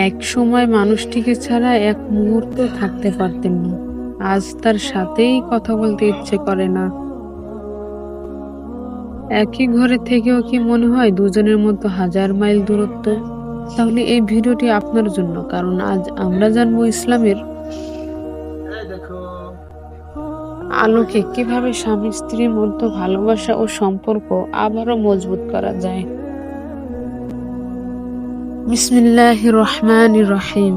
এক সময় মানুষটিকে ছাড়া এক মুহূর্ত থাকতে পারতেন না। আজ তার সাথেই কথা বলতে ইচ্ছে করে না। একই ঘরে থেকেও কি মনে হয় দুজনের মধ্যে হাজার মাইল দূরত্ব? তাহলে এই ভিডিওটি আপনার জন্য, কারণ আজ আমরা জানবো ইসলামের আলোকে কিভাবে স্বামী স্ত্রীর মধ্যে ভালোবাসা ও সম্পর্ক আবারও মজবুত করা যায়। বিসমিল্লাহির রহমানির রহিম।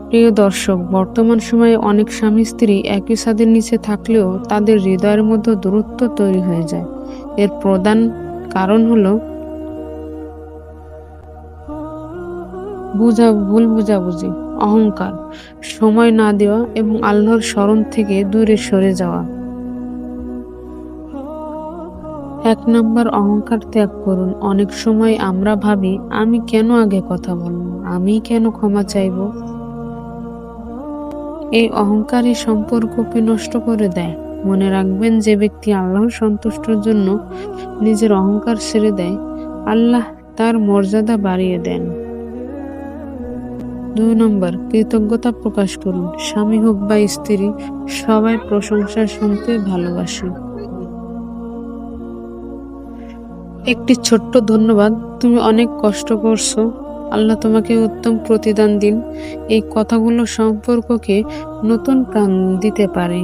প্রিয় দর্শক, বর্তমান সময়ে অনেক স্বামী স্ত্রী একই ছাদের নিচে থাকলেও তাদের হৃদয়ের মধ্যে দূরত্ব তৈরি হয়ে যায়। এর প্রধান কারণ হলো ভুল বুঝাবুঝি, অহংকার, সময় না দেওয়া এবং আল্লাহর স্মরণ থেকে দূরে সরে যাওয়া। ১ নম্বর, অহংকার ত্যাগ করুন। অনেক সময় আমরা ভাবি, আমি কেন আগে কথা বলবো, আমি কেন ক্ষমা চাইবো। এই অহংকারী সম্পর্ককে নষ্ট করে দেয়। মনে রাখবেন, যে ব্যক্তি আল্লাহর সন্তুষ্টির জন্য নিজের অহংকার ছেড়ে দেয়, আল্লাহ তার মর্যাদা বাড়িয়ে দেন। ২ নম্বর, কৃতজ্ঞতা প্রকাশ করুন। স্বামী হোক বা স্ত্রী, সবাই প্রশংসা শুনতে ভালোবাসে। একটি ছোট্ট ধন্যবাদ, তুমি অনেক কষ্ট করছো, আল্লাহ তোমাকে উত্তম প্রতিদান দিন, এই কথাগুলো সম্পর্ককে নতুন প্রাণ দিতে পারে।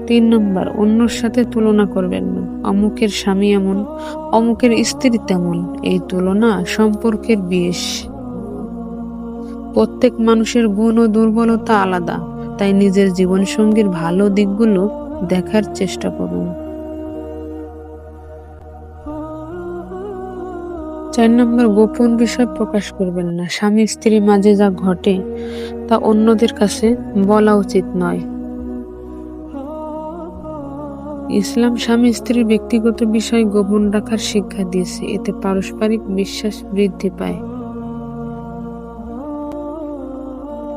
৩ নম্বর, অন্যর সাথে তুলনা করবেন না। অমুকের স্বামী এমন, অমুকের স্ত্রী তেমন। এই তুলনা সম্পর্কের বিষ। প্রত্যেক মানুষের গুণ ও দুর্বলতা আলাদা, তাই নিজের জীবনসঙ্গীর ভালো দিকগুলো দেখার চেষ্টা করুন। ৪ নম্বর, গোপন বিষয় প্রকাশ করবেন না। স্বামী স্ত্রীর মাঝে যা ঘটে তা অন্যদের কাছে বলা উচিত নয়। ইসলাম স্বামী স্ত্রীর ব্যক্তিগত বিষয় গোপন রাখার শিক্ষা দিয়েছে, এতে পারস্পরিক বিশ্বাস বৃদ্ধি পায়।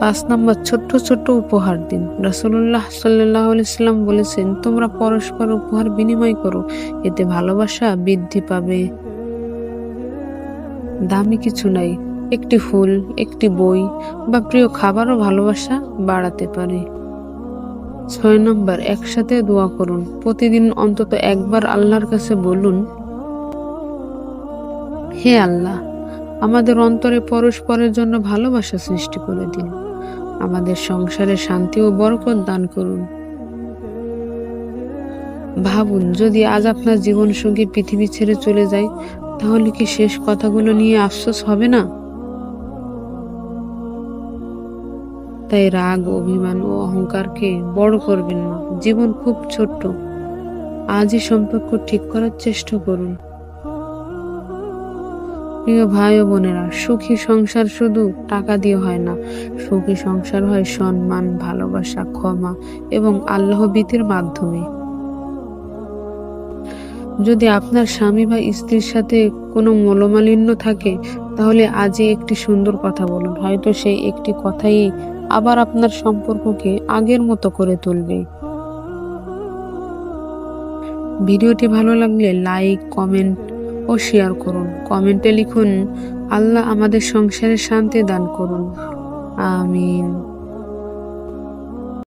৫ নম্বর, ছোট্ট ছোট্ট উপহার দিন। রাসূলুল্লাহ সাল্লাল্লাহু আলাইহি ওয়াসাল্লাম বলেছেন, তোমরা পরস্পর উপহার বিনিময় করো, এতে ভালোবাসা বৃদ্ধি পাবে। দামি কিছু নাই, একটি ফুল, একটি বই বা প্রিয় খাবারও ভালোবাসা বাড়াতে পারে। ৬ নম্বর, একসাথে দোয়া করুন। প্রতিদিন অন্তত একবার আল্লাহর কাছে বলুন, হে আল্লাহ, আমাদের অন্তরে পরস্পরের জন্য ভালোবাসা সৃষ্টি করে দিন, আমাদের সংসারে শান্তি ও বরকত দান করুন। ভাবুন, যদি আজ আপনার জীবনসঙ্গী পৃথিবী ছেড়ে চলে যায়, তাহলে কি শেষ কথাগুলো নিয়ে আফসোস হবে না? তাই রাগ, অভিমান ও অহংকারকে বড় করবেন না। জীবন খুব ছোট্ট, আজই সম্পর্ক ঠিক করার চেষ্টা করুন। প্রিয় ভাই ও বোনেরা, সুখী সংসার শুধু টাকা দিয়ে হয় না। সুখী সংসার হয় সম্মান, ভালোবাসা, ক্ষমা এবং আল্লাহ ভীতির মাধ্যমে। যদি আপনার স্বামী বা স্ত্রীর সাথে কোনো মনোমালিন্য থাকে, তাহলে আজই একটি সুন্দর কথা বলুন। হয়তো সেই একটি কথাই আবার আপনার সম্পর্ককে আগের মতো করে তুলবে। ভিডিওটি ভালো লাগলে লাইক, কমেন্ট ও শেয়ার করুন। কমেন্টে লিখুন, আল্লাহ আমাদের সংসারে শান্তি দান করুন। আমিন।